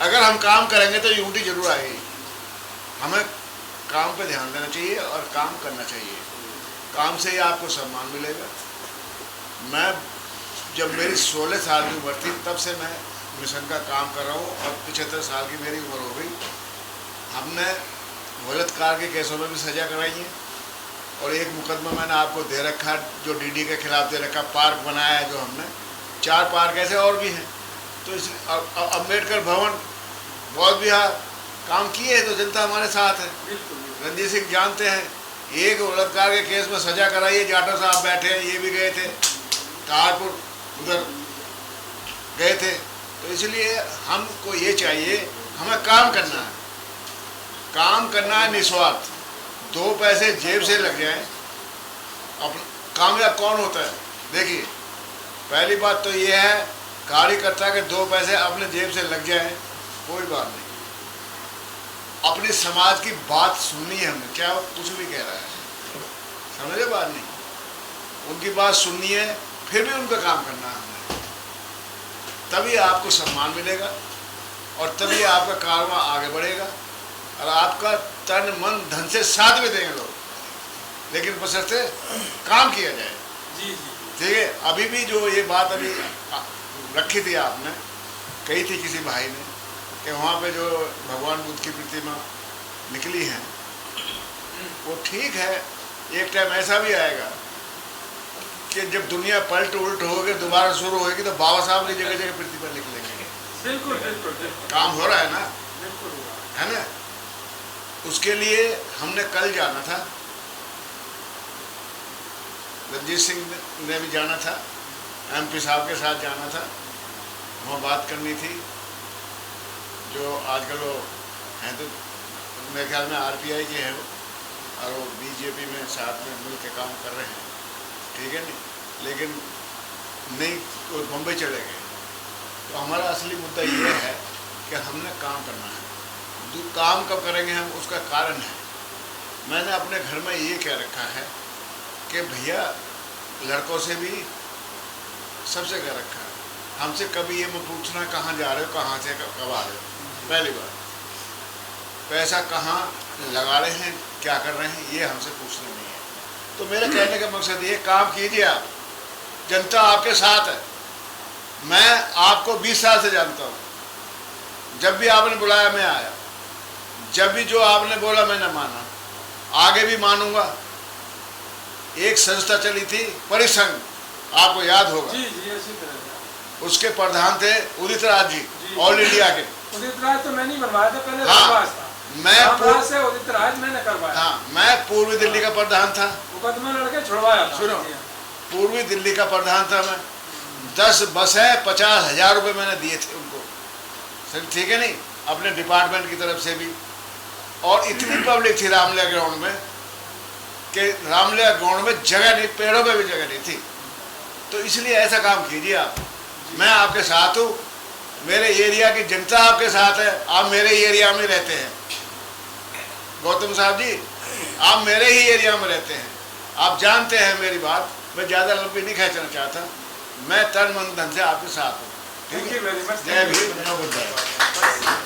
अगर हम काम करेंगे तो यूनिटी जरूर आएगी। हमें काम पे ध्यान देना चाहिए और काम करना चाहिए। काम से ही आपको सम्मान मिलेगा। मैं जब मेरी 16 साल की उम्र थी तब से मैं मिशन का काम कर रहा हूँ और 75 साल की मेरी उम्र हो गई। हमने बलात्कार के केसों में भी सजा कराई है और एक मुकदमा मैंने आपको दे रखा जो डीडी के खिलाफ दे रखा, पार्क बनाया है जो हमने, 4 पार्क ऐसे और भी हैं। तो इस अम्बेडकर भवन बहुत बिहार काम किए हैं तो जनता हमारे साथ है। रणजीत सिंह जानते हैं, एक बलात्कार के केस में सजा कराई है, जाटव साहब बैठे हैं, ये भी गए थे तारपुर, उधर गए थे। तो इसलिए हमको ये चाहिए, हमें काम करना है, काम करना है निस्वार्थ। 2 पैसे जेब से लग जाएं, अपन कामयाब कौन होता है? देखिए, पहली बात तो ये है कार्यकर्ता के 2 पैसे अपने जेब से लग जाएं, कोई बात नहीं। अपने समाज की बात सुननी है हमें, क्या वो कुछ भी कह रहा है, समझे बात नहीं, उनकी बात सुननी है, फिर भी उन पर काम करना है हमें। तभी आपको सम्मान मिलेगा और तभी आपका कारवां आगे बढ़ेगा और आपका तन मन धन से साथ भी देंगे लोग, लेकिन बशर्ते काम किया जाए। ठीक है। अभी भी जो ये बात अभी रखी थी आपने, कही थी किसी भाई ने कि वहाँ पे जो भगवान बुद्ध की प्रतिमा निकली है वो ठीक है, एक टाइम ऐसा भी आएगा कि जब दुनिया पलट उल्ट होगी, दोबारा शुरू होगी, तो बाबा साहब की जगह जगह प्रतिमा निकलेंगे। बिल्कुल बिल्कुल बिल्कुल काम हो रहा है ना, बिल्कुल है ना। उसके लिए हमने कल जाना था, रणजीत सिंह ने भी जाना था, MP साहब के साथ जाना था, वहाँ बात करनी थी। जो आजकल वो हैं तो मेरे ख्याल में RPI के हैं वो, और वो BJP में साथ में मिल के काम कर रहे हैं, ठीक है नहीं, लेकिन नहीं वो बम्बई चले गए। तो हमारा असली मुद्दा ये है कि हमने काम करना है। काम कब करेंगे हम, उसका कारण है, मैंने अपने घर में ये कह रखा है कि भैया लड़कों से भी सबसे कह रखा है, हमसे कभी ये मत पूछना कहाँ जा रहे हो, कहाँ से कब आ रहे हो। पहली बात, पैसा कहाँ लगा रहे हैं, क्या कर रहे हैं, ये हमसे पूछना नहीं है। तो मेरा कहने का मकसद ये, काम कीजिए आप, जनता आपके साथ है। मैं आपको 20 साल से जानता हूँ, जब भी आपने बुलाया मैं आया, जब भी जो आपने बोला मैंने माना, आगे भी मानूंगा। एक संस्था चली थी परिसंघ, आपको याद होगा, जी जी ऐसी तरह उसके प्रधान थे उदित राज जी, ऑल इंडिया के। उदित राज तो मैं नहीं बनवाया था, पहले हाँ, रामराज था। मैं से उदित राज मैंने करवाया। हाँ, मैं पूर्वी दिल्ली का प्रधान था, मुकदमा लड़के छुड़वाया था। सुनो, पूर्वी दिल्ली का प्रधान था मैं। 10 बसें 50,000 रुपये मैंने दिए थे उनको, ठीक है नहीं, अपने डिपार्टमेंट की तरफ से भी। और इतनी पब्लिक थी रामलीला ग्राउंड में कि रामलीला ग्राउंड में जगह नहीं, पेड़ों पे भी जगह नहीं थी। तो इसलिए ऐसा काम कीजिए आप, मैं आपके साथ हूँ, मेरे एरिया की जनता आपके साथ है, आप मेरे ही एरिया में रहते हैं। गौतम साहब जी, आप मेरे ही एरिया में रहते हैं, आप जानते हैं मेरी बात, मैं ज़्यादा लंबी नहीं खींचना चाहता, मैं तन मन धन से आपके साथ हूँ। ठीक है, जय भीम, नमो बुद्धाय।